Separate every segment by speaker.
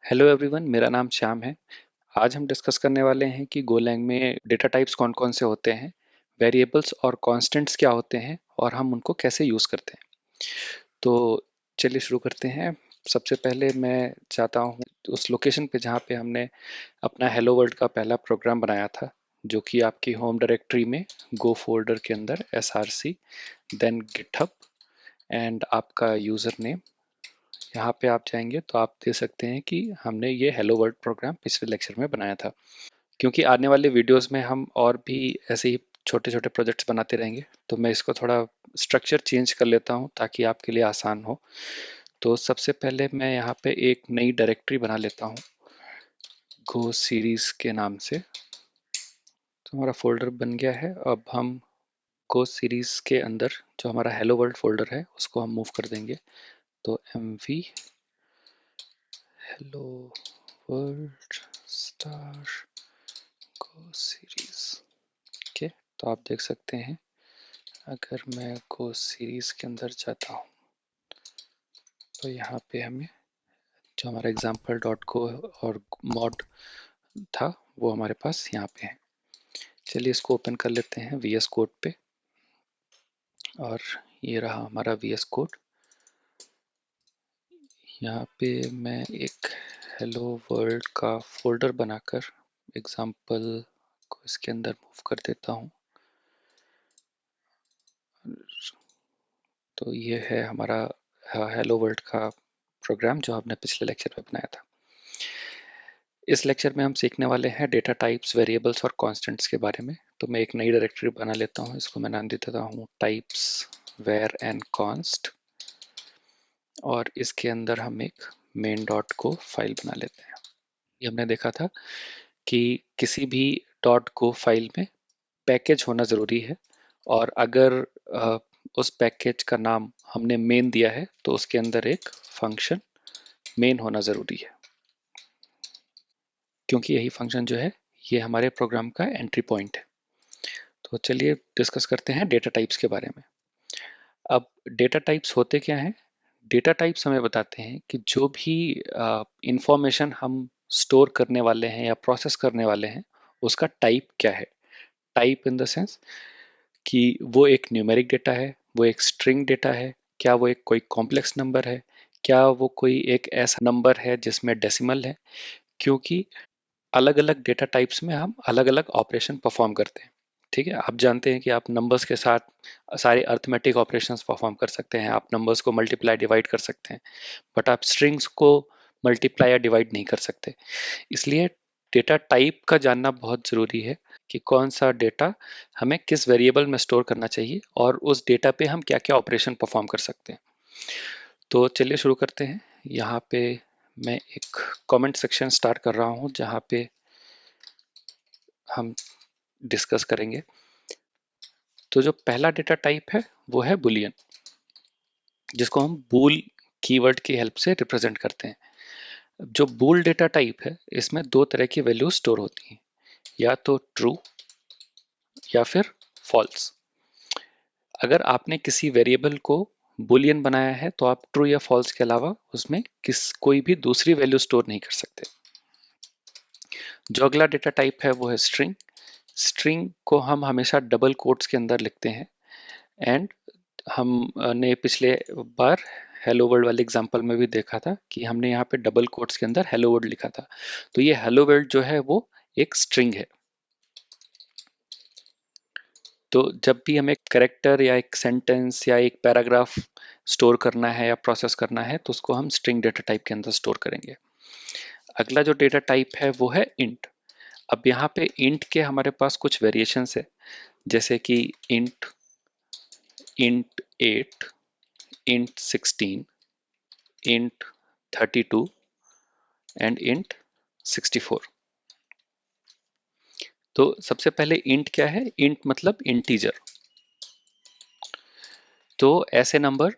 Speaker 1: Hello everyone, मेरा नाम श्याम है। आज हम डिस्कस करने वाले हैं कि गोलैंग में डेटा टाइप्स कौन कौन से होते हैं, वेरिएबल्स और कांस्टेंट्स क्या होते हैं और हम उनको कैसे यूज़ करते हैं। तो चलिए शुरू करते हैं। सबसे पहले मैं चाहता हूँ उस लोकेशन पे जहाँ पे हमने अपना हेलो वर्ल्ड का पहला प्रोग्राम बनाया था, जो कि आपकी होम डायरेक्टरी में गो फोल्डर के अंदर src देन गिटहब एंड आपका यूज़र नेम, यहाँ पे आप जाएंगे तो आप देख सकते हैं कि हमने ये हेलो वर्ल्ड प्रोग्राम पिछले लेक्चर में बनाया था। क्योंकि आने वाले वीडियोस में हम और भी ऐसे ही छोटे छोटे प्रोजेक्ट्स बनाते रहेंगे, तो मैं इसको थोड़ा स्ट्रक्चर चेंज कर लेता हूँ ताकि आपके लिए आसान हो। तो सबसे पहले मैं यहाँ पे एक नई डायरेक्टरी बना लेता हूँ गो सीरीज के नाम से। तो हमारा फोल्डर बन गया है। अब हम गो सीरीज के अंदर जो हमारा हेलो वर्ल्ड फोल्डर है उसको हम मूव कर देंगे। तो mv हेलो वर्ल्ड स्टार गो सीरीज। ओके, तो आप देख सकते हैं अगर मैं गो सीरीज के अंदर जाता हूँ तो यहाँ पे हमें जो हमारा एग्जाम्पल डॉट गो और मॉड था वो हमारे पास यहाँ पे है। चलिए इसको ओपन कर लेते हैं VS कोड पे, और ये रहा हमारा VS कोड। यहाँ पे मैं एक हेलो वर्ल्ड का फोल्डर बनाकर एग्जाम्पल को इसके अंदर मूव कर देता हूँ। तो ये है हमारा हेलो वर्ल्ड का प्रोग्राम जो हमने पिछले लेक्चर में बनाया था। इस लेक्चर में हम सीखने वाले हैं डेटा टाइप्स, वेरिएबल्स और कांस्टेंट्स के बारे में। तो मैं एक नई डायरेक्टरी बना लेता हूँ, इसको मैं नाम दे देता हूँ टाइप्स वेर एंड कॉन्स्ट, और इसके अंदर हम एक मेन डॉट को फाइल बना लेते हैं। ये हमने देखा था कि किसी भी डॉट को फाइल में पैकेज होना ज़रूरी है, और अगर उस पैकेज का नाम हमने मेन दिया है तो उसके अंदर एक फंक्शन मेन होना ज़रूरी है, क्योंकि यही फंक्शन जो है ये हमारे प्रोग्राम का एंट्री पॉइंट है। तो चलिए डिस्कस करते हैं डेटा टाइप्स के बारे में। अब डेटा टाइप्स होते क्या हैं? डेटा टाइप्स हमें बताते हैं कि जो भी इंफॉर्मेशन हम स्टोर करने वाले हैं या प्रोसेस करने वाले हैं उसका टाइप क्या है। टाइप इन द सेंस कि वो एक न्यूमेरिक डेटा है, वो एक स्ट्रिंग डेटा है, क्या वो एक कोई कॉम्प्लेक्स नंबर है, क्या वो कोई एक ऐसा नंबर है जिसमें डेसिमल है। क्योंकि अलग अलग डेटा टाइप्स में हम अलग अलग ऑपरेशन परफॉर्म करते हैं। ठीक है, आप जानते हैं कि आप नंबर्स के साथ सारे अर्थमेटिक ऑपरेशंस परफॉर्म कर सकते हैं, आप नंबर्स को मल्टीप्लाई डिवाइड कर सकते हैं, बट आप स्ट्रिंग्स को मल्टीप्लाई या डिवाइड नहीं कर सकते। इसलिए डेटा टाइप का जानना बहुत ज़रूरी है कि कौन सा डेटा हमें किस वेरिएबल में स्टोर करना चाहिए और उस डेटा पे हम क्या क्या ऑपरेशन परफॉर्म कर सकते हैं। तो चलिए शुरू करते हैं। यहाँ पे मैं एक कमेंट सेक्शन स्टार्ट कर रहा हूँ जहाँ पे हम डिस्कस करेंगे। तो जो पहला डेटा टाइप है वो है बुलियन, जिसको हम बूल कीवर्ड की हेल्प से रिप्रेजेंट करते हैं। जो बूल डेटा टाइप है इसमें दो तरह की वैल्यू स्टोर होती हैं, या तो ट्रू या फिर फॉल्स। अगर आपने किसी वेरिएबल को बुलियन बनाया है तो आप ट्रू या फॉल्स के अलावा उसमें कोई भी दूसरी वैल्यू स्टोर नहीं कर सकते। जो अगला डेटा टाइप है वो है स्ट्रिंग। स्ट्रिंग को हम हमेशा डबल कोट्स के अंदर लिखते हैं, एंड हमने पिछले बार हेलो वर्ल्ड वाले एग्जांपल में भी देखा था कि हमने यहाँ पे डबल कोट्स के अंदर हेलो वर्ल्ड लिखा था। तो ये हेलो वर्ल्ड जो है वो एक स्ट्रिंग है। तो जब भी हमें कैरेक्टर या एक सेंटेंस या एक पैराग्राफ स्टोर करना है या प्रोसेस करना है तो उसको हम स्ट्रिंग डेटा टाइप के अंदर स्टोर करेंगे। अगला जो डेटा टाइप है वो है इंट। अब यहाँ पे इंट के हमारे पास कुछ वेरिएशंस है, जैसे कि int int 8, int 16, int 32 and int 64। तो सबसे पहले इंट क्या है? इंट मतलब इंटीजर। तो ऐसे नंबर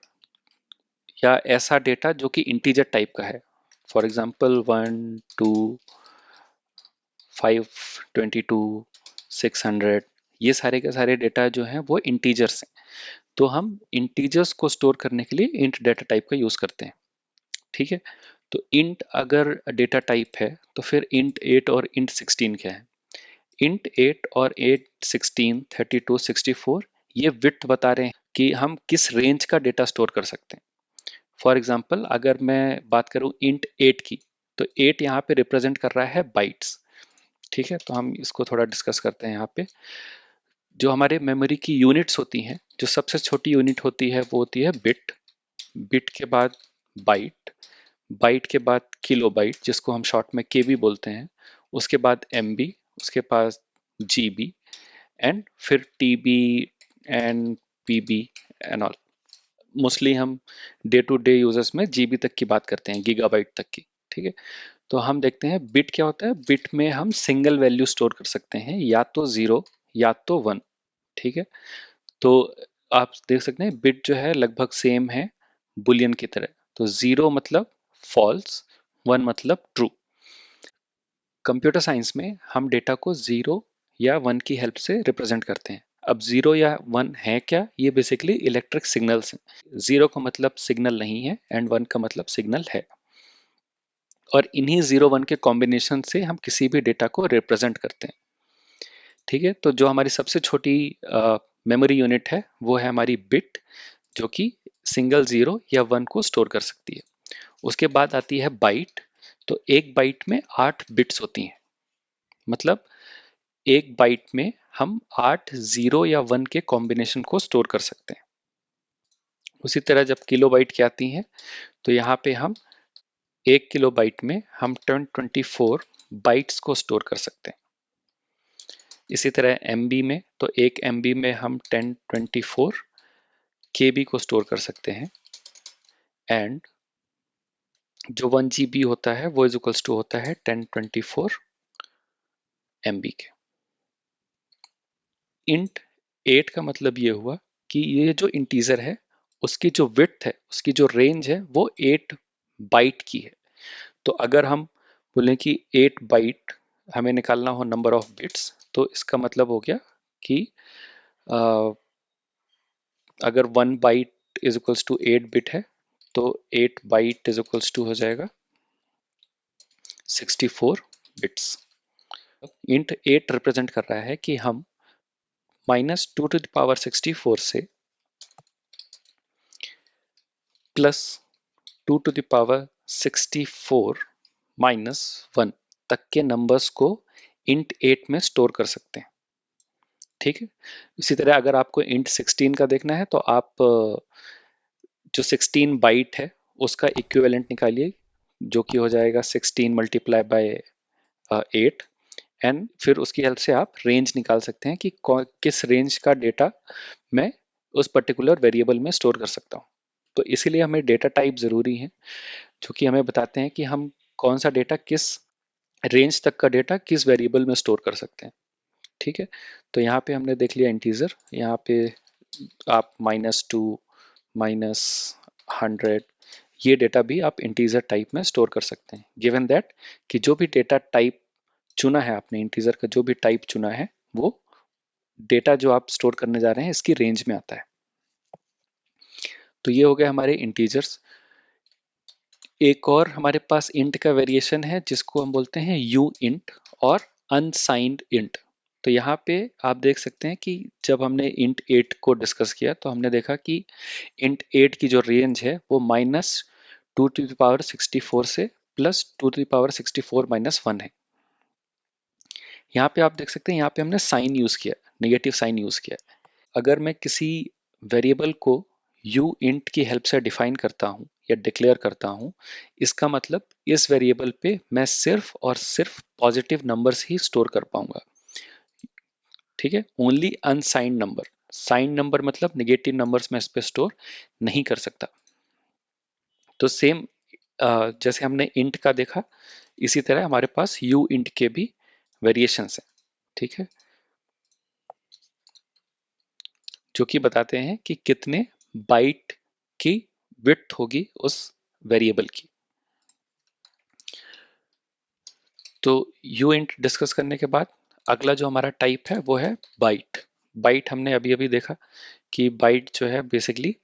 Speaker 1: या ऐसा डेटा जो कि इंटीजर टाइप का है, फॉर एग्जांपल 1 2 5 22 600, ये सारे के सारे डेटा जो हैं वो इंटीजर्स हैं। तो हम इंटीजर्स को स्टोर करने के लिए इंट डेटा टाइप का यूज करते हैं। ठीक है, तो इंट अगर डेटा टाइप है तो फिर इंट 8 और इंट 16 क्या है? इंट 8 और 8 16 32 64 ये विड्थ बता रहे हैं कि हम किस रेंज का डेटा स्टोर कर सकते हैं। फॉर एग्जांपल अगर मैं बात करूं इंट 8 की, तो 8 यहाँ पे रिप्रेजेंट कर रहा है बाइट्स। ठीक है, तो हम इसको थोड़ा डिस्कस करते हैं। यहाँ पे जो हमारे मेमोरी की यूनिट्स होती हैं, जो सबसे छोटी यूनिट होती है वो होती है बिट। बिट के बाद बाइट, बाइट के बाद किलोबाइट जिसको हम शॉर्ट में केबी बोलते हैं, उसके बाद एमबी, उसके पास जीबी एंड फिर TB and PB and all. Mostly हम डे टू डे यूजर्स में जीबी तक की बात करते हैं, गीगाबाइट तक की। ठीक है, तो हम देखते हैं बिट क्या होता है। बिट में हम सिंगल वैल्यू स्टोर कर सकते हैं, या तो जीरो या तो वन। ठीक है, तो आप देख सकते हैं बिट जो है लगभग सेम है बुलियन की तरह। तो जीरो मतलब फॉल्स, वन मतलब ट्रू। कंप्यूटर साइंस में हम डेटा को जीरो या वन की हेल्प से रिप्रेजेंट करते हैं। अब जीरो या वन है क्या? ये बेसिकली इलेक्ट्रिक सिग्नल्स हैं। जीरो का मतलब सिग्नल नहीं है एंड वन का मतलब सिग्नल है, और इन्हीं जीरो वन के कॉम्बिनेशन से हम किसी भी डेटा को रिप्रेजेंट करते हैं। ठीक है, तो जो हमारी सबसे छोटी मेमोरी यूनिट है वो है हमारी बिट, जो कि सिंगल जीरो या वन को स्टोर कर सकती है। उसके बाद आती है बाइट। तो एक बाइट में 8 बिट्स होती हैं, मतलब एक बाइट में हम 8 जीरो या वन के कॉम्बिनेशन को स्टोर कर सकते हैं। उसी तरह जब किलो बाइट की आती हैं, तो यहाँ पे हम एक किलो बाइट में हम 1024 बाइट्स को स्टोर कर सकते हैं। इसी तरह एमबी में, तो एक एमबी में हम 1024 केबी को स्टोर कर सकते हैं। एंड जो 1 GB होता है वो इज इक्वल्स टू होता है 1024 MB के। इंट 8 का मतलब ये हुआ कि ये जो इंटीजर है उसकी जो विड्थ है, उसकी जो रेंज है वो 8 बाइट की है। तो अगर हम बोलें कि 8 बाइट हमें निकालना हो नंबर ऑफ बिट्स, तो इसका मतलब हो गया कि अ, अगर 1 byte is equals to 8 bit है, तो 8 बाइट इज इक्वल्स टू हो जाएगा 64 बिट्स। इंट 8 रिप्रेजेंट कर रहा है कि हम -2 to the power 64 से प्लस 2 to the power 64 -1 तक के नंबर्स को इंट 8 में स्टोर कर सकते हैं। ठीक है, इसी तरह अगर आपको इंट 16 का देखना है, तो आप जो 16 बाइट है उसका इक्विवेलेंट निकालिए, जो कि हो जाएगा 16 मल्टीप्लाई बाय 8। एंड फिर उसकी हेल्प से आप रेंज निकाल सकते हैं कि किस रेंज का डेटा मैं उस पर्टिकुलर वेरिएबल में स्टोर कर सकता हूँ। तो इसीलिए हमें डेटा टाइप ज़रूरी है, जो कि हमें बताते हैं कि हम कौन सा डेटा, किस रेंज तक का डेटा किस वेरिएबल में स्टोर कर सकते हैं। ठीक है, तो यहाँ पे हमने देख लिया इंटीजर। यहाँ पे आप -2 -100 ये डेटा भी आप इंटीजर टाइप में स्टोर कर सकते हैं, गिवन दैट कि जो भी डेटा टाइप चुना है आपने, इंटीजर का जो भी टाइप चुना है, वो डेटा जो आप स्टोर करने जा रहे हैं इसकी रेंज में आता है। तो ये हो गया हमारे इंटीजर्स। एक और हमारे पास इंट का वेरिएशन है जिसको हम बोलते हैं यू इंट और अनसाइंड इंट। तो यहाँ पे आप देख सकते हैं कि जब हमने इंट 8 को डिस्कस किया तो हमने देखा कि इंट 8 की जो रेंज है वो -2 to the power 64 से +2 to the power 64 - 1 है। यहाँ पे आप देख सकते हैं, यहाँ पे हमने साइन यूज किया, नेगेटिव साइन यूज किया। अगर मैं किसी वेरिएबल को यू इंट की हेल्प से डिफाइन करता हूँ या डिक्लेयर करता हूँ, इसका मतलब इस वेरिएबल पे मैं सिर्फ और सिर्फ पॉजिटिव नंबर्स ही स्टोर कर पाऊंगा। ठीक है, only unsigned number. Signed number मतलब नेगेटिव नंबर्स मैं इस पे स्टोर नहीं कर सकता। तो सेम जैसे हमने इंट का देखा, इसी तरह हमारे पास यू इंट के भी वेरिएशंस हैं। ठीक है, जो कि बताते हैं कि कितने बाइट की विड्थ होगी उस वेरिएबल की। तो यू इंट डिस्कस करने के बाद अगला जो हमारा टाइप है वो है बाइट। बाइट हमने अभी अभी देखा कि बाइट जो है बेसिकली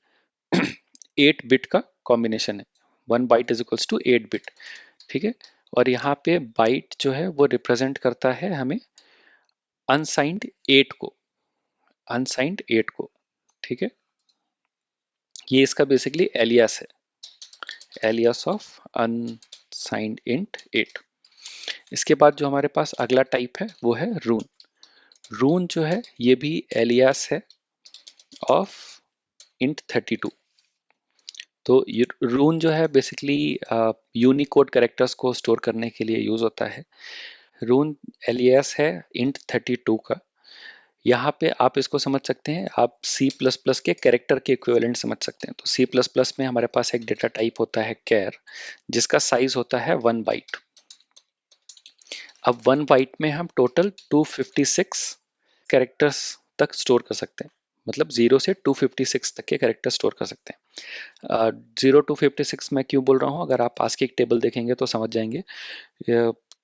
Speaker 1: 8 बिट का कॉम्बिनेशन है, 1 byte is equals to 8 bit, ठीक है। और यहाँ पे बाइट जो है वो रिप्रेजेंट करता है हमें अनसाइंड 8 को, अनसाइंड 8 को, ठीक है। ये इसका बेसिकली एलियास है, एलियास ऑफ अनसाइंड इंट 8। इसके बाद जो हमारे पास अगला टाइप है वो है रून। रून जो है ये भी एलियास है ऑफ इंट 32। तो रून जो है बेसिकली यूनिकोड कैरेक्टर्स को स्टोर करने के लिए यूज होता है। रून एलियास है इंट 32 का। यहाँ पे आप इसको समझ सकते हैं, आप C++ के कैरेक्टर के इक्विवेलेंट समझ सकते हैं। तो C++ में हमारे पास एक डेटा टाइप होता है कैर, जिसका साइज होता है 1 बाइट। अब 1 बाइट में हम टोटल 256 कैरेक्टर्स तक स्टोर कर सकते हैं, मतलब 0 से 256 तक के कैरेक्टर स्टोर कर सकते हैं। 0 to 56 मैं क्यों बोल रहा हूँ, अगर आप आस्की एक टेबल देखेंगे तो समझ जाएंगे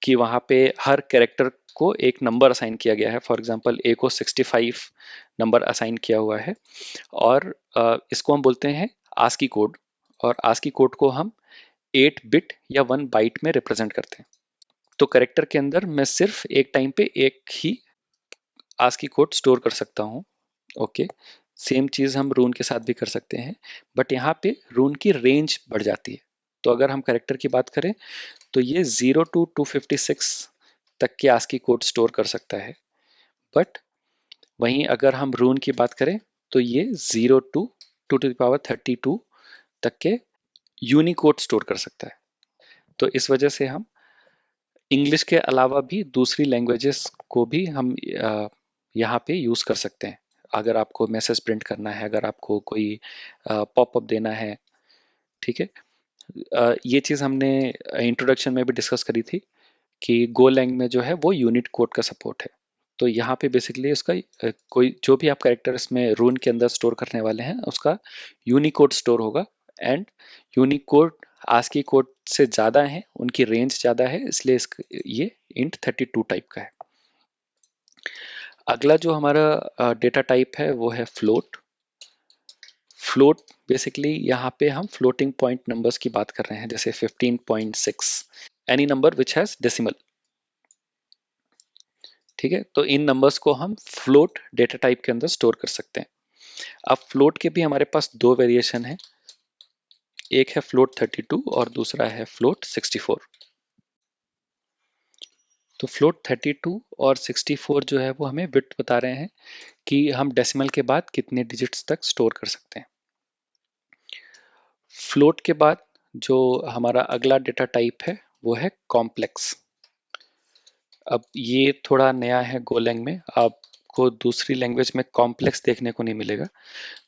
Speaker 1: कि वहाँ पे हर कैरेक्टर को एक नंबर असाइन किया गया है। फॉर एग्जांपल ए को 65 नंबर असाइन किया हुआ है, और इसको हम बोलते हैं आस्की कोड, और आस्की कोड को हम 8 बिट या 1 बाइट में रिप्रेजेंट करते हैं। तो कैरेक्टर के अंदर मैं सिर्फ एक टाइम पे एक ही आस्की कोड स्टोर कर सकता हूँ। ओके, सेम चीज हम रून के साथ भी कर सकते हैं, बट यहाँ पे रून की रेंज बढ़ जाती है। तो अगर हम कैरेक्टर की बात करें तो ये 0 to 256 तक के आस्की कोड स्टोर कर सकता है, बट वहीं अगर हम रून की बात करें तो ये 0 to 2 to the power 32 तक के यूनिकोड स्टोर कर सकता है। तो इस वजह से हम इंग्लिश के अलावा भी दूसरी लैंग्वेजेस को भी हम यहाँ पे यूज कर सकते हैं। अगर आपको मैसेज प्रिंट करना है, अगर आपको कोई पॉपअप देना है, ठीक है। ये चीज हमने इंट्रोडक्शन में भी डिस्कस करी थी कि गोलैंग में जो है वो यूनिट कोड का सपोर्ट है। तो यहाँ पे बेसिकली उसका कोई जो भी आप कैरेक्टर इसमें रून के अंदर स्टोर करने वाले हैं उसका यूनिकोड स्टोर होगा, एंड यूनिकोड आस्की कोड से ज़्यादा है, उनकी रेंज ज़्यादा है, इसलिए ये इंट 32 टाइप का है। अगला जो हमारा डेटा टाइप है वो है फ्लोट। फ्लोट बेसिकली यहाँ पे हम फ्लोटिंग पॉइंट नंबर्स की बात कर रहे हैं, जैसे 15.6, any number which has decimal, ठीक है। तो इन नंबर्स को हम फ्लोट डेटा टाइप के अंदर स्टोर कर सकते हैं। अब फ्लोट के भी हमारे पास दो वेरिएशन है, एक है फ्लोट 32 और दूसरा है फ्लोट 64। तो फ्लोट 32 और 64 जो है वो हमें बिट बता रहे हैं कि हम डेसिमल के बाद कितने डिजिट्स तक स्टोर कर सकते हैं। फ्लोट के बाद जो हमारा अगला डेटा टाइप है वो है कॉम्प्लेक्स। अब ये थोड़ा नया है गोलैंग में, आपको दूसरी लैंग्वेज में कॉम्प्लेक्स देखने को नहीं मिलेगा।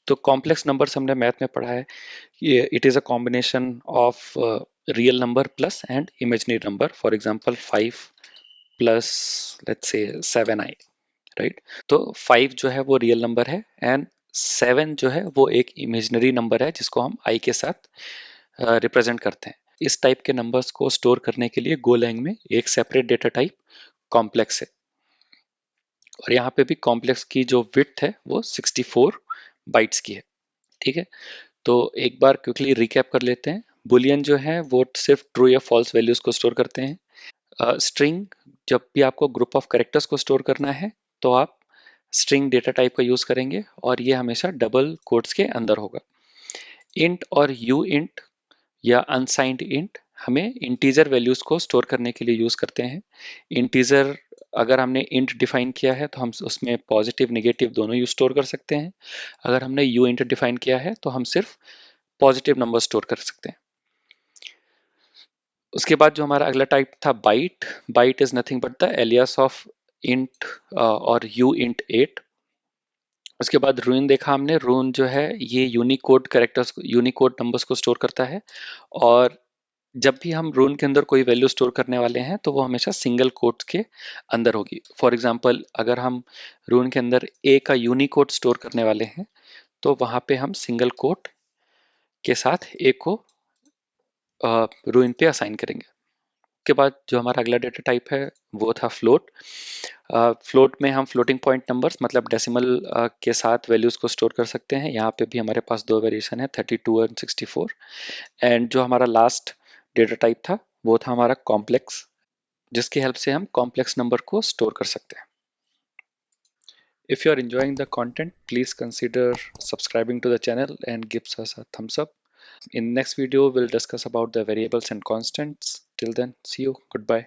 Speaker 1: तो कॉम्प्लेक्स नंबर्स हमने मैथ में पढ़ा है, ये it is a combination of real number plus and imaginary number. For example 5 plus let's say 7i, right. तो 5 जो है वो रियल नंबर है, एंड 7 जो है वो एक इमेजिनरी नंबर है जिसको हम i के साथ रिप्रेजेंट करते हैं। इस टाइप के नंबर्स को स्टोर करने के लिए गोलैंग में एक सेपरेट डेटा टाइप कॉम्प्लेक्स है, और यहाँ पे भी कॉम्प्लेक्स की जो विड्थ है वो 64 बाइट्स की है, ठीक है। तो एक बार क्विकली रिकैप कर लेते हैं। बुलियन जो है वो सिर्फ ट्रू या फॉल्स वैल्यूज को स्टोर करते हैं। स्ट्रिंग, जब भी आपको ग्रुप ऑफ कैरेक्टर्स को स्टोर करना है तो आप स्ट्रिंग डेटा टाइप का यूज करेंगे, और ये हमेशा डबल कोट्स के अंदर होगा। इंट और यू इंट या अनसाइंड इंट हमें इंटीजर वैल्यूज को स्टोर करने के लिए यूज करते हैं। इंटीजर अगर हमने इंट डिफाइन किया है तो हम उसमें पॉजिटिव नेगेटिव दोनों यूज स्टोर कर सकते हैं। अगर हमने यू इंट डिफाइन किया है तो हम सिर्फ पॉजिटिव नंबर स्टोर कर सकते हैं। उसके बाद जो हमारा अगला टाइप था byte. Byte is nothing but the alias of int और यू इंट 8। उसके बाद रून देखा हमने, रून जो है ये यूनिकोड कैरेक्टर्स, यूनिकोड नंबर्स को स्टोर करता है, और जब भी हम रून के अंदर कोई वैल्यू स्टोर करने वाले हैं तो वो हमेशा सिंगल कोट के अंदर होगी। फॉर एग्जांपल अगर हम रून के अंदर ए का यूनिकोड स्टोर करने वाले हैं तो वहां पे हम सिंगल कोट के साथ ए को रून पे असाइन करेंगे। उसके बाद जो हमारा अगला डेटा टाइप है वो था फ्लोट। फ्लोट में हम फ्लोटिंग पॉइंट नंबर्स मतलब डेसिमल के साथ वैल्यूज को स्टोर कर सकते हैं। यहाँ पे भी हमारे पास दो वेरिएशन है, 32 और 64। एंड जो हमारा लास्ट डेटा टाइप था वो था हमारा कॉम्प्लेक्स, जिसकी हेल्प से हम कॉम्प्लेक्स नंबर को स्टोर कर सकते हैं। If you are enjoying the content, please consider subscribing to the channel and gives us a thumbs up. In next video, we'll discuss about the variables and constants. Till then, see you. Goodbye.